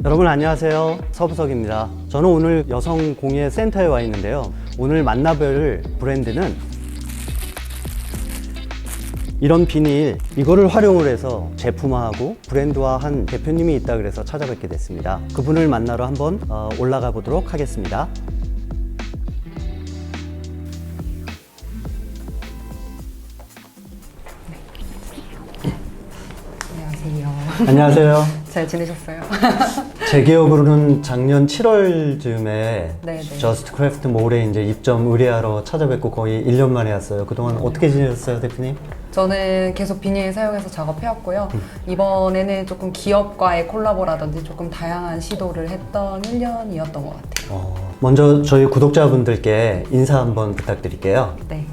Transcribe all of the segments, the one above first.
여러분 안녕하세요. 서부석입니다. 저는 오늘 여성 공예 센터에 와 있는데요. 오늘 만나볼 브랜드는 이런 비닐, 이거를 활용을 해서 제품화하고 브랜드화한 대표님이 있다 그래서 찾아뵙게 됐습니다. 그분을 만나러 한번 올라가 보도록 하겠습니다. 안녕하세요. 안녕하세요. 잘 지내셨어요? 제 기억으로는 작년 7월쯤에 네네. 저스트 크래프트 몰에 이제 입점 의뢰하러 찾아뵙고 거의 1년 만에 왔어요. 그동안 어떻게 지내셨어요, 대표님? 저는 계속 비닐 사용해서 작업해왔고요. 이번에는 조금 기업과의 콜라보라든지 조금 다양한 시도를 했던 1년이었던 것 같아요. 먼저 저희 구독자분들께 인사 한번 부탁드릴게요. 네.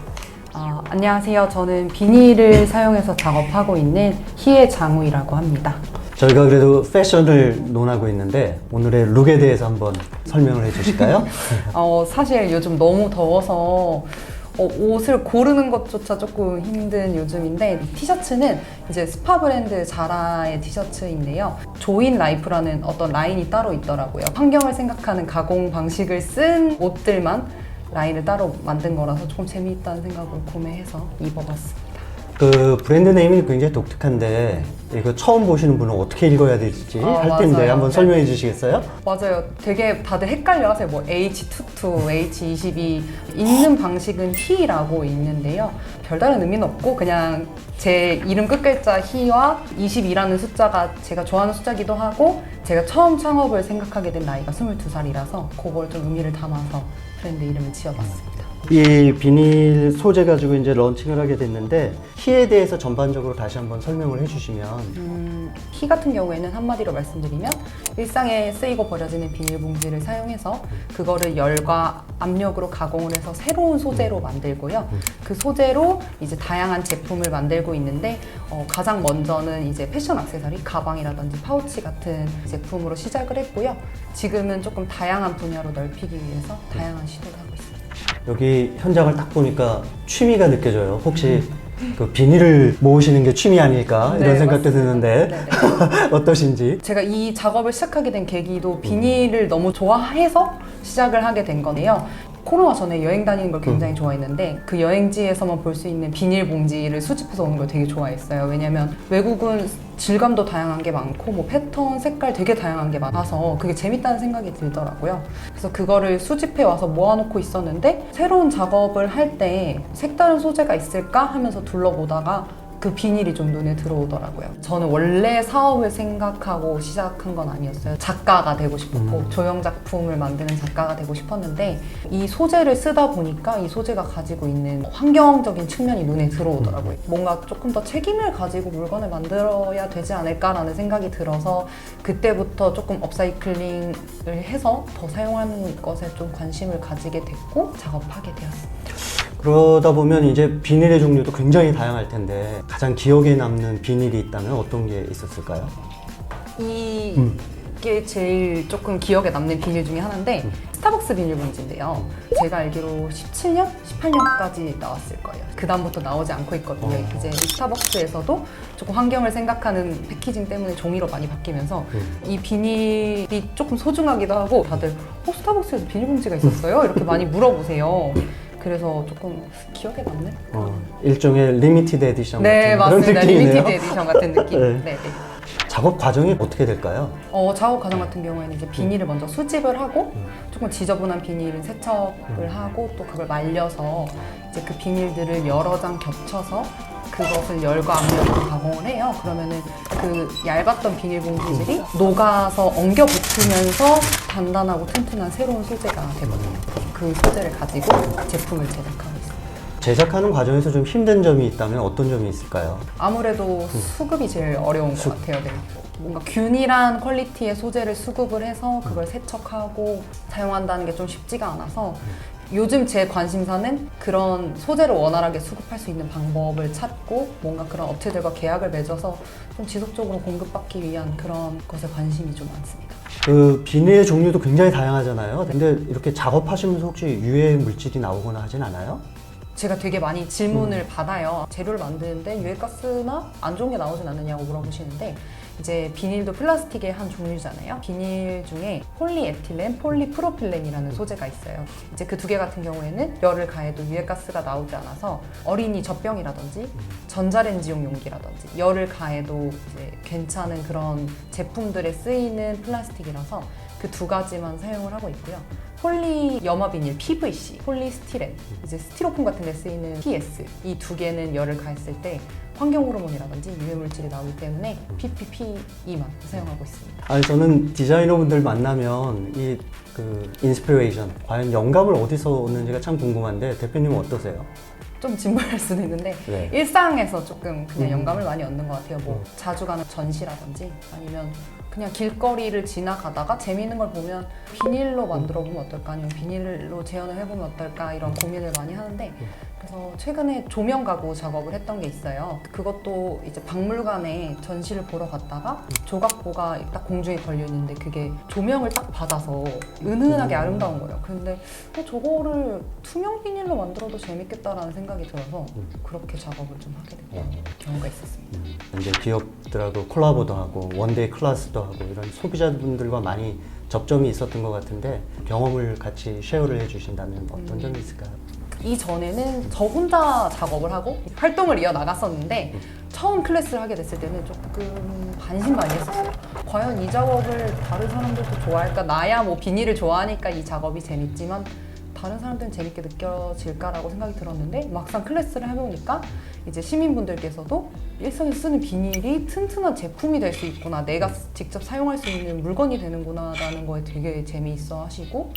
안녕하세요. 저는 비닐을 사용해서 작업하고 있는 희애장우이라고 합니다. 저희가 그래도 패션을 논하고 있는데 오늘의 룩에 대해서 한번 설명을 해주실까요? 사실 요즘 너무 더워서 옷을 고르는 것조차 조금 힘든 요즘인데, 티셔츠는 이제 스파 브랜드 자라의 티셔츠인데요. 조인 라이프라는 어떤 라인이 따로 있더라고요. 환경을 생각하는 가공 방식을 쓴 옷들만 라인을 따로 만든 거라서 조금 재미있다는 생각으로 구매해서 입어봤습니다. 그 브랜드 네임이 굉장히 독특한데 이거 처음 보시는 분은 어떻게 읽어야 될지 할 텐데 맞아요. 한번 설명해 주시겠어요? 맞아요. 되게 다들 헷갈려 하세요. 뭐 H22, H22 읽는 방식은 히라고 읽는데요. 별다른 의미는 없고 그냥 제 이름 끝글자 히와 22라는 숫자가 제가 좋아하는 숫자기도 하고, 제가 처음 창업을 생각하게 된 나이가 22살이라서 그걸 좀 의미를 담아서 브랜드 이름을 지어봤습니다. 이 비닐 소재 가지고 이제 런칭을 하게 됐는데 희에 대해서 전반적으로 다시 한번 설명을 해주시면. 희 같은 경우에는 한마디로 말씀드리면 일상에 쓰이고 버려지는 비닐봉지를 사용해서 그거를 열과 압력으로 가공을 해서 새로운 소재로 만들고요. 그 소재로 이제 다양한 제품을 만들고 있는데, 가장 먼저는 이제 패션 액세서리, 가방이라든지 파우치 같은 제품으로 시작을 했고요. 지금은 조금 다양한 분야로 넓히기 위해서 다양한 시도를 하고 있습니다. 여기 현장을 딱 보니까 취미가 느껴져요. 혹시 그 비닐을 모으시는 게 취미 아닐까 이런 네, 생각도 맞습니다. 드는데 네네. 어떠신지? 제가 이 작업을 시작하게 된 계기도 비닐을 너무 좋아해서 시작을 하게 된 거네요. 코로나 전에 여행 다니는 걸 굉장히 좋아했는데 그 여행지에서만 볼 수 있는 비닐봉지를 수집해서 오는 걸 되게 좋아했어요. 왜냐면 외국은 질감도 다양한 게 많고 뭐 패턴, 색깔 되게 다양한 게 많아서 그게 재밌다는 생각이 들더라고요. 그래서 그거를 수집해 와서 모아놓고 있었는데, 새로운 작업을 할 때 색다른 소재가 있을까 하면서 둘러보다가 그 비닐이 좀 눈에 들어오더라고요. 저는 원래 사업을 생각하고 시작한 건 아니었어요. 작가가 되고 싶었고 조형 작품을 만드는 작가가 되고 싶었는데, 이 소재를 쓰다 보니까 이 소재가 가지고 있는 환경적인 측면이 눈에 들어오더라고요. 뭔가 조금 더 책임을 가지고 물건을 만들어야 되지 않을까라는 생각이 들어서 그때부터 조금 업사이클링을 해서 더 사용하는 것에 좀 관심을 가지게 됐고 작업하게 되었습니다. 그러다 보면 이제 비닐의 종류도 굉장히 다양할 텐데 가장 기억에 남는 비닐이 있다면 어떤 게 있었을까요? 이게 제일 조금 기억에 남는 비닐 중에 하나인데, 스타벅스 비닐봉지인데요. 제가 알기로 17년? 18년까지 나왔을 거예요. 그 다음부터 나오지 않고 있거든요. 이제 스타벅스에서도 조금 환경을 생각하는 패키징 때문에 종이로 많이 바뀌면서 이 비닐이 조금 소중하기도 하고, 다들 스타벅스에서 비닐봉지가 있었어요? 이렇게 많이 물어보세요. 그래서 조금 기억에 남는? 일종의 리미티드 에디션 네, 같은 그런 맞습니다. 느낌이네요. 리미티드 에디션 같은 느낌. 네. 네. 작업 과정이 어떻게 될까요? 작업 과정 같은 경우에는 이제 비닐을 먼저 수집을 하고, 조금 지저분한 비닐은 세척을 하고, 또 그걸 말려서 이제 그 비닐들을 여러 장 겹쳐서 그것을 열과 압력으로 가공을 해요. 그러면은 그 얇았던 비닐봉지들이 녹아서 엉겨 붙으면서 단단하고 튼튼한 새로운 소재가 되거든요. 그 소재를 가지고 제품을 제작하고 있습니다. 제작하는 과정에서 좀 힘든 점이 있다면 어떤 점이 있을까요? 아무래도 수급이 제일 어려운 것 같아요. 네. 뭔가 균일한 퀄리티의 소재를 수급을 해서 그걸 세척하고 사용한다는 게 좀 쉽지가 않아서, 요즘 제 관심사는 그런 소재를 원활하게 수급할 수 있는 방법을 찾고, 뭔가 그런 업체들과 계약을 맺어서 좀 지속적으로 공급받기 위한 그런 것에 관심이 좀 많습니다. 그 비닐의 종류도 굉장히 다양하잖아요. 근데 이렇게 작업하시면서 혹시 유해 물질이 나오거나 하진 않아요? 제가 되게 많이 질문을 받아요. 재료를 만드는데 유해가스나 안 좋은 게 나오진 않느냐고 물어보시는데 이제 비닐도 플라스틱의 한 종류잖아요. 비닐 중에 폴리에틸렌, 폴리프로필렌이라는 소재가 있어요. 이제 그 두 개 같은 경우에는 열을 가해도 유해가스가 나오지 않아서 어린이 젖병이라든지 전자레인지용 용기라든지 열을 가해도 이제 괜찮은 그런 제품들에 쓰이는 플라스틱이라서 그 두 가지만 사용을 하고 있고요. 폴리 염화 비닐, PVC, 폴리스티렌, 이제 스티로폼 같은 데 쓰이는 PS 이 두 개는 열을 가했을 때 환경 호르몬이라든지 유해 물질이 나오기 때문에 PPPE만 사용하고 있습니다. 아니, 저는 디자이너분들 만나면 이 그 인스피레이션, 과연 영감을 어디서 오는지가 참 궁금한데 대표님은 어떠세요? 좀 진부할 수도 있는데 네. 일상에서 조금 그냥 영감을 많이 얻는 것 같아요. 뭐 자주 가는 전시라든지 아니면 그냥 길거리를 지나가다가 재미있는 걸 보면 비닐로 만들어 보면 어떨까 아니면 비닐로 재현을 해보면 어떨까 이런 고민을 많이 하는데 그래서 최근에 조명 가구 작업을 했던 게 있어요. 그것도 이제 박물관에 전시를 보러 갔다가 조각보가 딱 공중에 걸려 있는데 그게 조명을 딱 받아서 은은하게 아름다운 거예요. 근데 저거를 투명 비닐로 만들어도 재밌겠다라는 생각이 들어서 그렇게 작업을 좀 하게 됐던 경우가 있었습니다. 이제 기업들하고 콜라보도 하고 원데이 클래스도 하고 이런 소비자분들과 많이 접점이 있었던 것 같은데 경험을 같이 쉐어를 해주신다면 어떤 점이 있을까요? 이전에는 저 혼자 작업을 하고 활동을 이어나갔었는데 처음 클래스를 하게 됐을 때는 조금 반신반의했었어요. 과연 이 작업을 다른 사람들도 좋아할까? 나야 뭐 비닐을 좋아하니까 이 작업이 재밌지만 다른 사람들은 재밌게 느껴질까라고 생각이 들었는데 막상 클래스를 해보니까 이제 시민분들께서도 일상에서 쓰는 비닐이 튼튼한 제품이 될 수 있구나, 내가 직접 사용할 수 있는 물건이 되는구나 라는 거에 되게 재미있어 하시고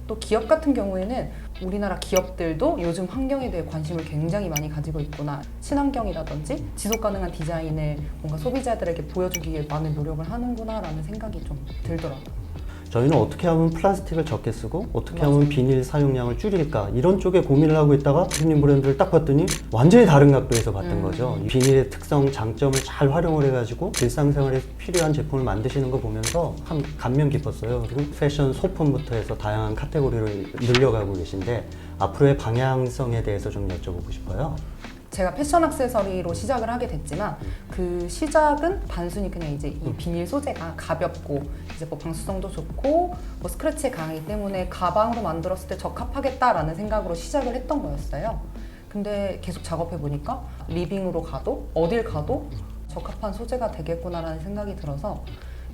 또 기업 같은 경우에는 우리나라 기업들도 요즘 환경에 대해 관심을 굉장히 많이 가지고 있구나, 친환경이라든지 지속가능한 디자인을 뭔가 소비자들에게 보여주기 위해 많은 노력을 하는구나 라는 생각이 좀 들더라고요. 저희는 어떻게 하면 플라스틱을 적게 쓰고 어떻게 맞아요. 하면 비닐 사용량을 줄일까 이런 쪽에 고민을 하고 있다가 대표님 브랜드를 딱 봤더니 완전히 다른 각도에서 봤던 거죠. 이 비닐의 특성, 장점을 잘 활용을 해가지고 일상생활에 필요한 제품을 만드시는 거 보면서 참 감명 깊었어요. 그리고 패션 소품부터 해서 다양한 카테고리를 늘려가고 계신데 앞으로의 방향성에 대해서 좀 여쭤보고 싶어요. 제가 패션 액세서리로 시작을 하게 됐지만 그 시작은 단순히 그냥 이제 이 비닐 소재가 가볍고 이제 뭐 방수성도 좋고 뭐 스크래치에 강하기 때문에 가방으로 만들었을 때 적합하겠다라는 생각으로 시작을 했던 거였어요. 근데 계속 작업해 보니까 리빙으로 가도 어딜 가도 적합한 소재가 되겠구나라는 생각이 들어서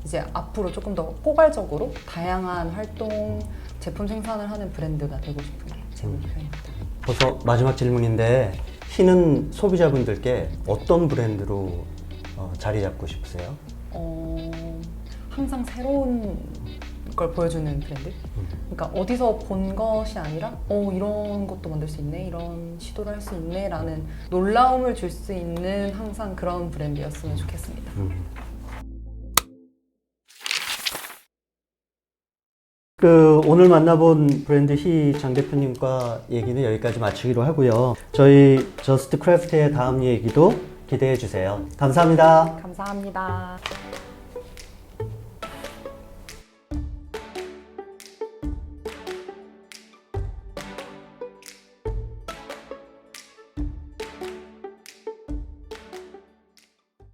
이제 앞으로 조금 더 포괄적으로 다양한 활동, 제품 생산을 하는 브랜드가 되고 싶은 게 제 목표입니다. 벌써 마지막 질문인데 희는 소비자분들께 어떤 브랜드로 자리 잡고 싶으세요? 항상 새로운 걸 보여주는 브랜드? 그러니까 어디서 본 것이 아니라 이런 것도 만들 수 있네, 이런 시도를 할 수 있네 라는 놀라움을 줄 수 있는 항상 그런 브랜드였으면 좋겠습니다. 오늘 만나본 브랜드 희 장 대표님과 얘기는 여기까지 마치기로 하고요. 저희 저스트 크래프트의 다음 얘기도 기대해 주세요. 감사합니다. 감사합니다.